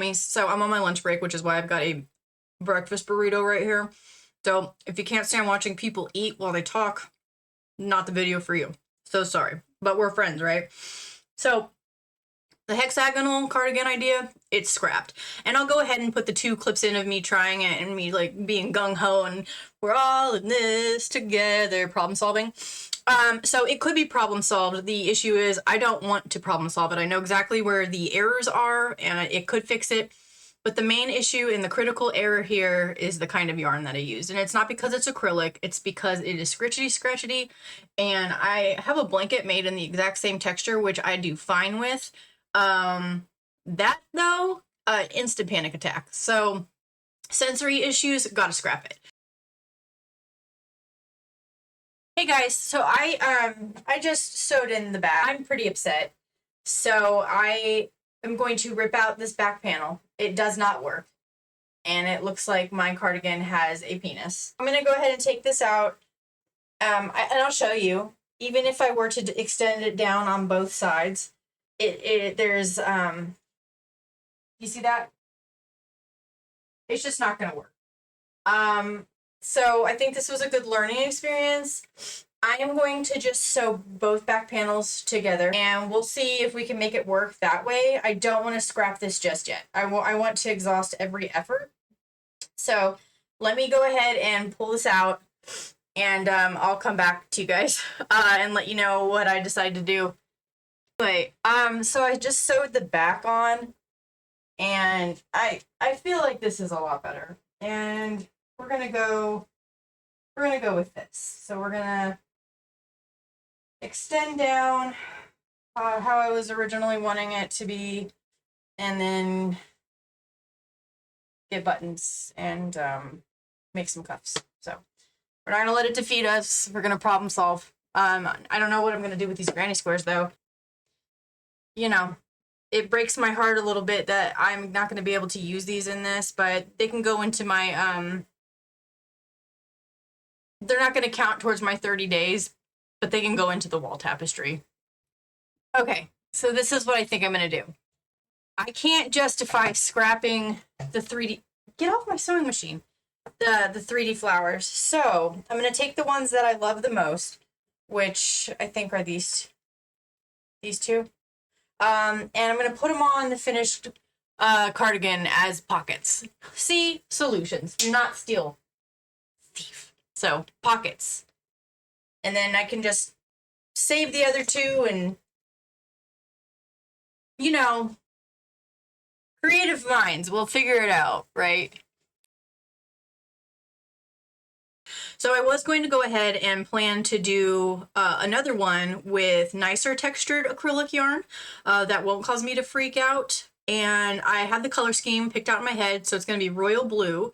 homies. So I'm on my lunch break, which is why I've got a breakfast burrito right here. So if you can't stand watching people eat while they talk, not the video for you. So sorry, but we're friends, right? So the hexagonal cardigan idea, it's scrapped. And I'll go ahead and put the 2 clips in of me trying it and me like being gung-ho and we're all in this together, problem solving. So it could be problem solved. The issue is I don't want to problem solve it. I know exactly where the errors are and it could fix it. But the main issue and the critical error here is the kind of yarn that I used. And it's not because it's acrylic, it's because it is scratchety, and I have a blanket made in the exact same texture, which I do fine with. That though, instant panic attack. So sensory issues, gotta scrap it. Hey guys, so I just sewed in the back. I'm pretty upset. So I am going to rip out this back panel. It does not work. And it looks like my cardigan has a penis. I'm gonna go ahead and take this out. And I'll show you. Even if I were to extend it down on both sides, there's you see that? It's just not gonna work. So I think this was a good learning experience. I am going to just sew both back panels together and we'll see if we can make it work that way. I don't want to scrap this just yet. I want to exhaust every effort. So let me go ahead and pull this out and I'll come back to you guys and let you know what I decide to do. Anyway, so I just sewed the back on and I feel like this is a lot better. And we're gonna go with this. So we're gonna extend down how I was originally wanting it to be, and then get buttons and make some cuffs. So we're not gonna let it defeat us. We're gonna problem solve. I don't know what I'm gonna do with these granny squares though. You know, it breaks my heart a little bit that I'm not gonna be able to use these in this, but they can go into my they're not going to count towards my 30 days, but they can go into the wall tapestry. Okay, so this is what I think I'm going to do. I can't justify scrapping the 3D... Get off my sewing machine. The 3D flowers. So I'm going to take the ones that I love the most, which I think are these 2. And I'm going to put them on the finished cardigan as pockets. See? Solutions. Do not steal. Thief. So, pockets. And then I can just save the other 2 and, you know, creative minds will figure it out, right? So I was going to go ahead and plan to do another one with nicer textured acrylic yarn that won't cause me to freak out. And I have the color scheme picked out in my head, so it's going to be royal blue,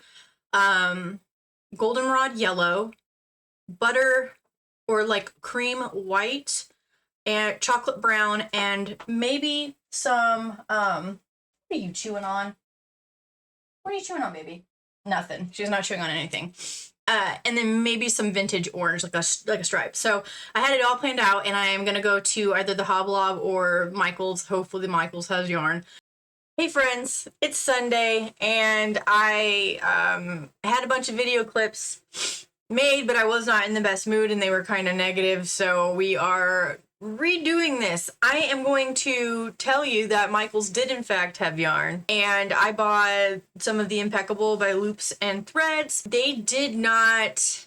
goldenrod yellow, butter or like cream white, and chocolate brown, and maybe some what are you chewing on? What are you chewing on, baby? Nothing. She's not chewing on anything. And then maybe some vintage orange, like a stripe. So I had it all planned out, and I am gonna go to either the Hoblob or Michael's. Hopefully Michael's has yarn. Hey friends, it's Sunday, and I had a bunch of video clips made, but I was not in the best mood and they were kind of negative, so we are redoing this. I am going to tell you that Michael's did in fact have yarn, and I bought some of the Impeccable by Loops and Threads. They did not.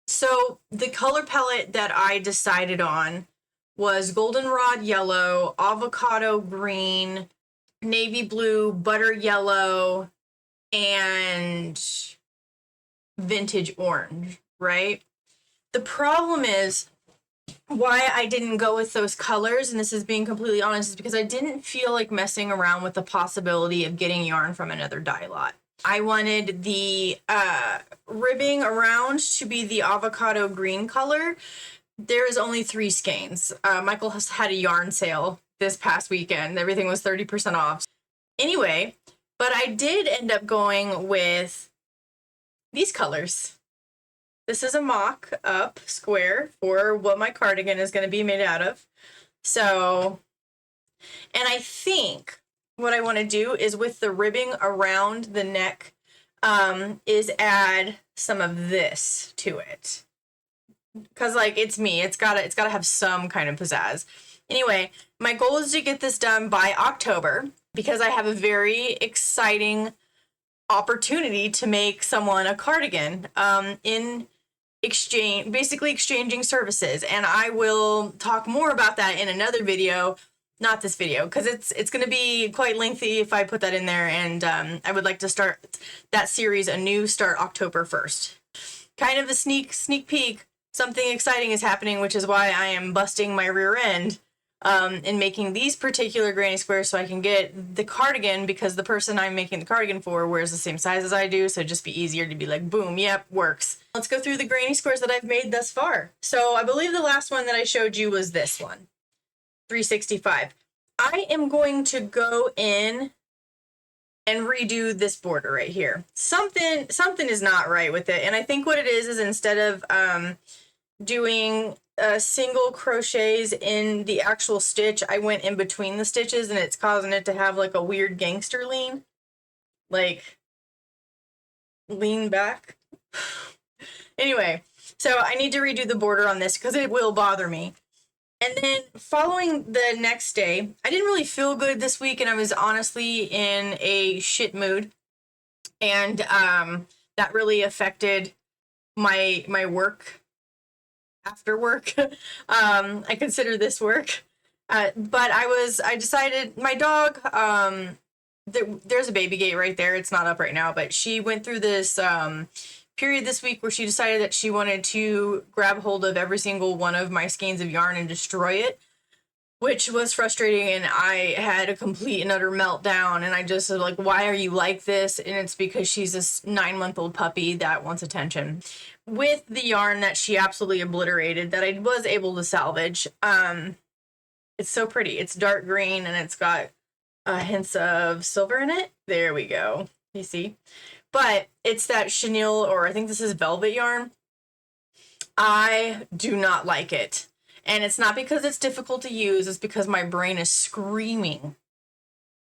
So the color palette that I decided on was goldenrod yellow, avocado green, navy blue, butter yellow, and vintage orange, right? The problem is why I didn't go with those colors, and this is being completely honest, is because I didn't feel like messing around with the possibility of getting yarn from another dye lot. I wanted the ribbing around to be the avocado green color. There is only 3 skeins. Michael has had a yarn sale this past weekend. Everything was 30% off. Anyway, but I did end up going with these colors. This is a mock-up square for what my cardigan is going to be made out of. So, and I think what I want to do is with the ribbing around the neck, is add some of this to it. Cause like it's me, it's gotta have some kind of pizzazz. Anyway, my goal is to get this done by October because I have a very exciting opportunity to make someone a cardigan, in exchange, basically exchanging services. And I will talk more about that in another video, not this video, because it's going to be quite lengthy if I put that in there. And I would like to start that series anew, start October 1st. Kind of a sneak peek. Something exciting is happening, which is why I am busting my rear end in making these particular granny squares so I can get the cardigan, because the person I'm making the cardigan for wears the same size as I do, so it'd just be easier to be like, boom, yep, works. Let's go through the granny squares that I've made thus far. So I believe the last one that I showed you was this one, 365. I am going to go in and redo this border right here. Something is not right with it, and I think what it is instead of doing single crochets in the actual stitch, I went in between the stitches, and it's causing it to have like a weird gangster lean, like lean back. Anyway, so I need to redo the border on this because it will bother me. And then following the next day, I didn't really feel good this week, and I was honestly in a shit mood, and that really affected my work after work. I consider this work, but I decided my dog, there's a baby gate right there. It's not up right now, but she went through this period this week where she decided that she wanted to grab hold of every single one of my skeins of yarn and destroy it, which was frustrating, and I had a complete and utter meltdown, and I just was like, why are you like this? And it's because she's this 9-month-old puppy that wants attention. With the yarn that she absolutely obliterated that I was able to salvage, it's so pretty. It's dark green, and it's got hints of silver in it. There we go. You see? But it's that chenille, or I think this is velvet yarn. I do not like it. And it's not because it's difficult to use, it's because my brain is screaming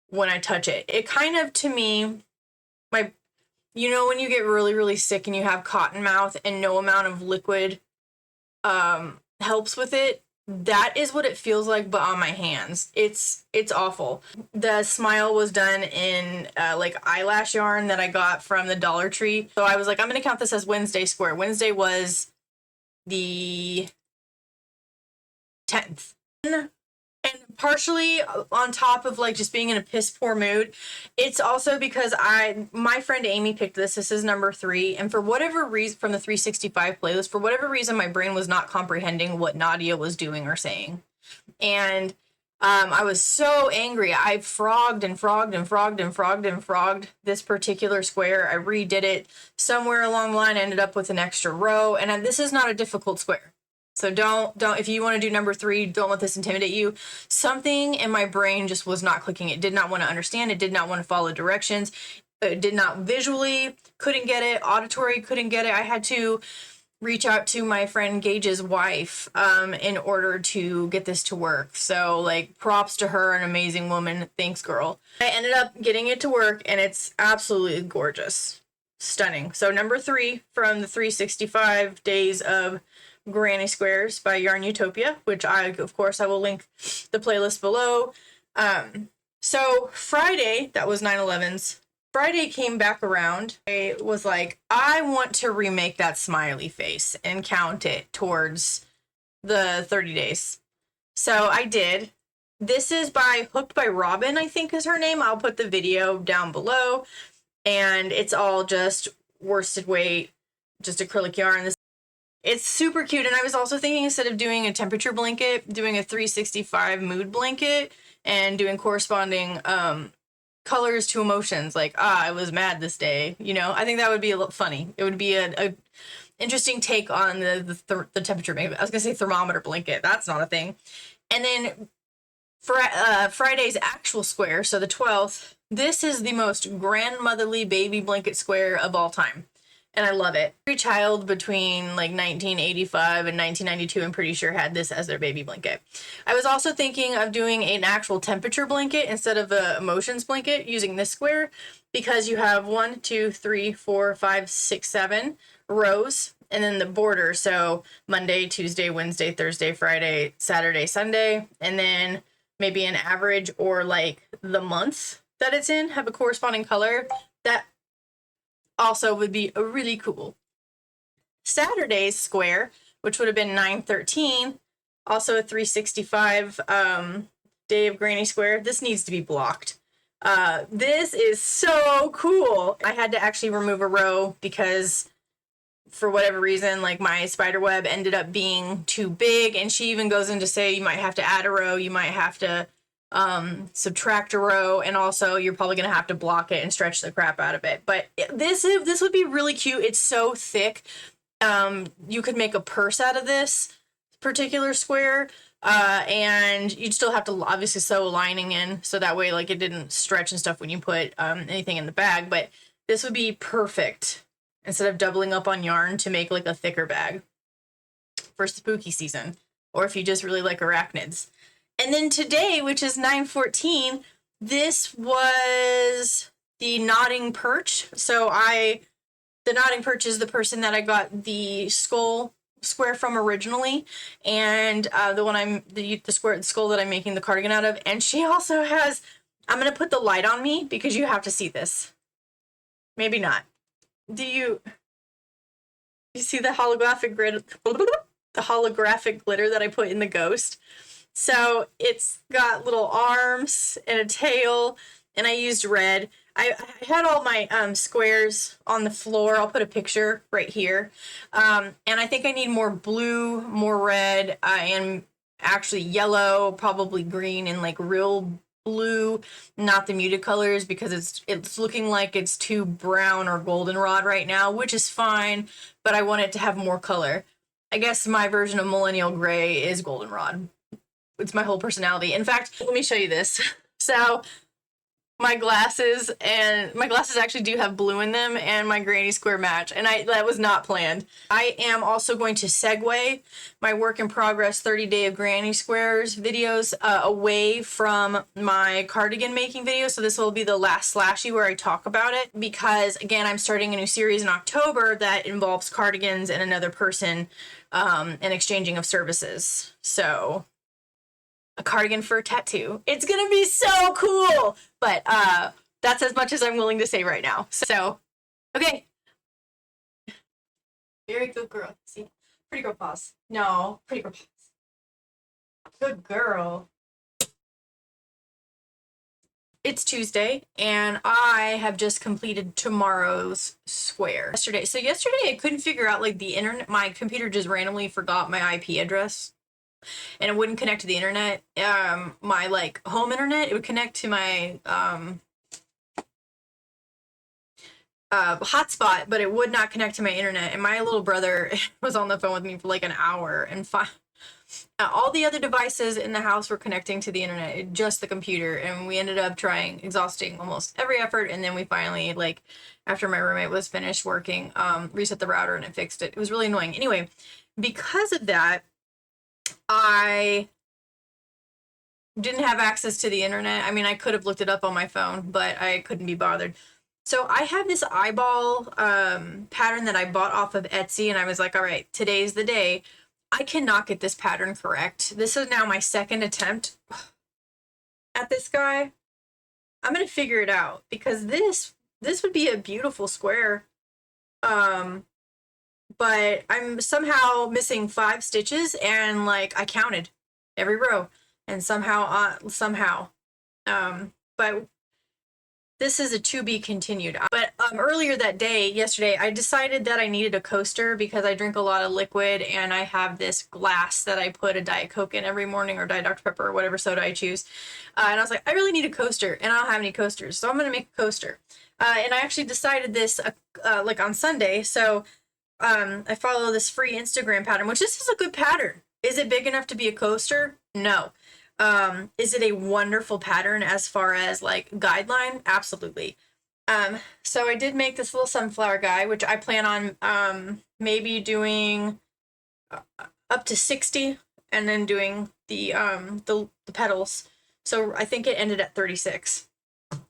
when I touch it. It kind of, to me, you know when you get really, really sick and you have cotton mouth and no amount of liquid helps with it? That is what it feels like, but on my hands. It's awful. The smile was done in like eyelash yarn that I got from the Dollar Tree. So I was like, I'm going to count this as Wednesday square. Wednesday was the 10th. And partially on top of like just being in a piss poor mood, it's also because my friend Amy picked this. This is number 3, and for whatever reason, from the 365 playlist, for whatever reason, my brain was not comprehending what Nadia was doing or saying, and I was so angry. I frogged and frogged and frogged and frogged and frogged this particular square. I redid it somewhere along the line. I ended up with an extra row, and this is not a difficult square. So don't, if you want to do number 3, don't let this intimidate you. Something in my brain just was not clicking. It did not want to understand. It did not want to follow directions. It did not visually, couldn't get it. Auditory, couldn't get it. I had to reach out to my friend Gage's wife in order to get this to work. So like props to her, an amazing woman. Thanks, girl. I ended up getting it to work, and it's absolutely gorgeous. Stunning. So number 3 from the 365 days of Granny Squares by Yarn Utopia, which of course I will link the playlist below. So Friday, that was 9/11's. Friday came back around. I was like, I want to remake that smiley face and count it towards the 30 days. So I did. This is by Hooked by Robin, I think is her name. I'll put the video down below. And it's all just worsted weight, just acrylic yarn. It's super cute, and I was also thinking instead of doing a temperature blanket, doing a 365 mood blanket and doing corresponding colors to emotions, like, I was mad this day, you know? I think that would be a little funny. It would be a interesting take on the temperature blanket. I was gonna say thermometer blanket. That's not a thing. And then for Friday's actual square, so the 12th, this is the most grandmotherly baby blanket square of all time. and I love it. Every child between like 1985 and 1992, I'm pretty sure, had this as their baby blanket. I was also thinking of doing an actual temperature blanket instead of a emotions blanket using this square, because you have 1, 2, 3, 4, 5, 6, 7 rows, and then the border. So Monday, Tuesday, Wednesday, Thursday, Friday, Saturday, Sunday, and then maybe an average or like the month that it's in have a corresponding color. That also would be a really cool. Saturday's square, which would have been 9/13, also a 365 day of granny square. This needs to be blocked. This is so cool. I had to actually remove a row because for whatever reason, like my spider web ended up being too big, and she even goes in to say you might have to add a row, you might have to subtract a row, and also you're probably gonna have to block it and stretch the crap out of it. But this would be really cute. It's so thick. You could make a purse out of this particular square, and you'd still have to obviously sew a lining in so that way like it didn't stretch and stuff when you put anything in the bag. But this would be perfect instead of doubling up on yarn to make like a thicker bag for spooky season, or if you just really like arachnids. And then today, which is 9/14, this was the Nodding Perch. So the Nodding Perch is the person that I got the skull square from originally, and the skull that I'm making the cardigan out of. And she also has, I'm gonna put the light on me because you have to see this. Maybe not. Do you see the holographic glitter that I put in the ghost? So it's got little arms and a tail, and I used red. I had all my squares on the floor. I'll put a picture right here. And I think I need more blue, more red, and actually yellow, probably green, and like real blue, not the muted colors, because it's looking like it's too brown or goldenrod right now, which is fine, but I want it to have more color. I guess my version of millennial gray is goldenrod. It's my whole personality. In fact, let me show you this. So my glasses actually do have blue in them, and my granny square match, and that was not planned. I am also going to segue my work in progress 30 day of granny squares videos away from my cardigan making video. So this will be the last slashy where I talk about it, because again, I'm starting a new series in October that involves cardigans and another person and exchanging of services. So a cardigan for a tattoo. It's gonna be so cool. But that's as much as I'm willing to say right now. So, okay. Very good girl. See? Pretty girl pause. No, pretty girl pause. Good girl. It's Tuesday, and I have just completed tomorrow's square. So yesterday I couldn't figure out like the internet. My computer just randomly forgot my IP address, and it wouldn't connect to the internet. My like home internet, it would connect to my hotspot, but it would not connect to my internet. And my little brother was on the phone with me for like an hour, and all the other devices in the house were connecting to the internet, just the computer. And we ended up exhausting almost every effort, and then we finally, like after my roommate was finished working, reset the router and it fixed it. It was really annoying. Anyway, because of that, I didn't have access to the internet. I mean, I could have looked it up on my phone, but I couldn't be bothered. So I have this eyeball pattern that I bought off of Etsy, and I was like, all right, today's the day. I cannot get this pattern correct. This is now my second attempt at this guy. I'm gonna figure it out, because this would be a beautiful square. But I'm somehow missing 5 stitches, and like I counted every row, and somehow but this is a to be continued. But earlier that day, yesterday, I decided that I needed a coaster because I drink a lot of liquid, and I have this glass that I put a Diet Coke in every morning, or Diet Dr. Pepper, or whatever soda I choose. And I was like, I really need a coaster, and I don't have any coasters, so I'm gonna make a coaster. And I actually decided this like on Sunday. So I follow this free Instagram pattern, which this is a good pattern. Is it big enough to be a coaster? No. Is it a wonderful pattern as far as like guideline? Absolutely. So I did make this little sunflower guy, which I plan on maybe doing up to 60 and then doing the petals. So I think it ended at 36.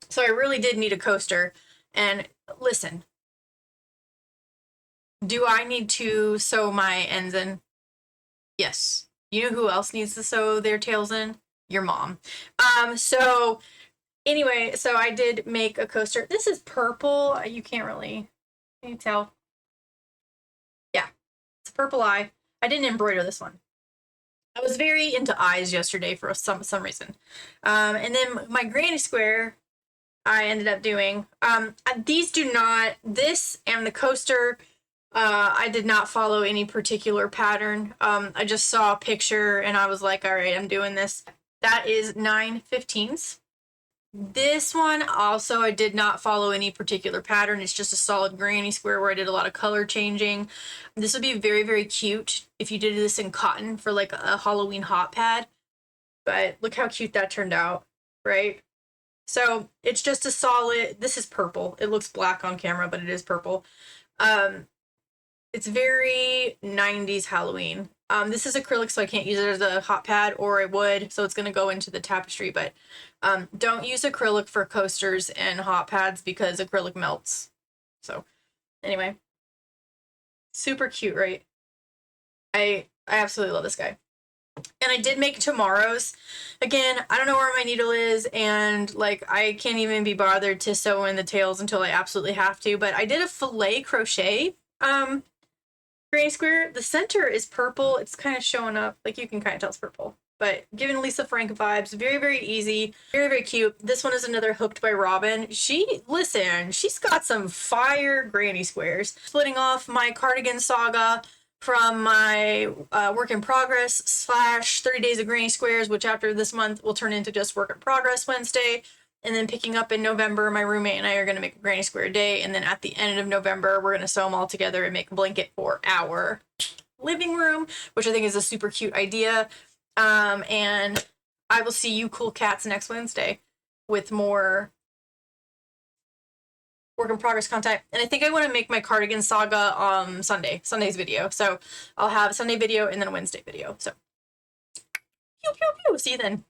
So I really did need a coaster. And listen, do I need to sew my ends in? Yes. You know who else needs to sew their tails in? Your mom. So anyway, so I did make a coaster. This is purple. You can't really, can you tell? Yeah, it's a purple eye. I didn't embroider this one. I was very into eyes yesterday for some reason. And then my granny square, I ended up doing. These do not, this and the coaster, I did not follow any particular pattern. I just saw a picture and I was like, all right, I'm doing this. That is 9/15s. This one also, I did not follow any particular pattern. It's just a solid granny square where I did a lot of color changing. This would be very, very cute if you did this in cotton for like a Halloween hot pad. But look how cute that turned out, right? So it's just a solid, this is purple. It looks black on camera, but it is purple. It's very 90s Halloween. This is acrylic, so I can't use it as a hot pad, or I would, so it's going to go into the tapestry, but don't use acrylic for coasters and hot pads because acrylic melts. So anyway, super cute, right? I absolutely love this guy. And I did make tomorrow's. Again, I don't know where my needle is, and like I can't even be bothered to sew in the tails until I absolutely have to, but I did a filet crochet granny square. The center is purple. It's kind of showing up, like you can kind of tell it's purple, but giving Lisa Frank vibes. Very, very easy, very, very cute. This one is another Hooked by Robin. She's got some fire granny squares. Splitting off my Cardigan saga from my work in progress / 30 days of granny squares, which after this month will turn into just work in progress Wednesday. And then picking up in November, my roommate and I are going to make a granny square day. And then at the end of November, we're going to sew them all together and make a blanket for our living room, which I think is a super cute idea. And I will see you cool cats next Wednesday with more work in progress content. And I think I want to make my cardigan saga on Sunday's video. So I'll have a Sunday video and then a Wednesday video. So pew, pew, pew. See you then.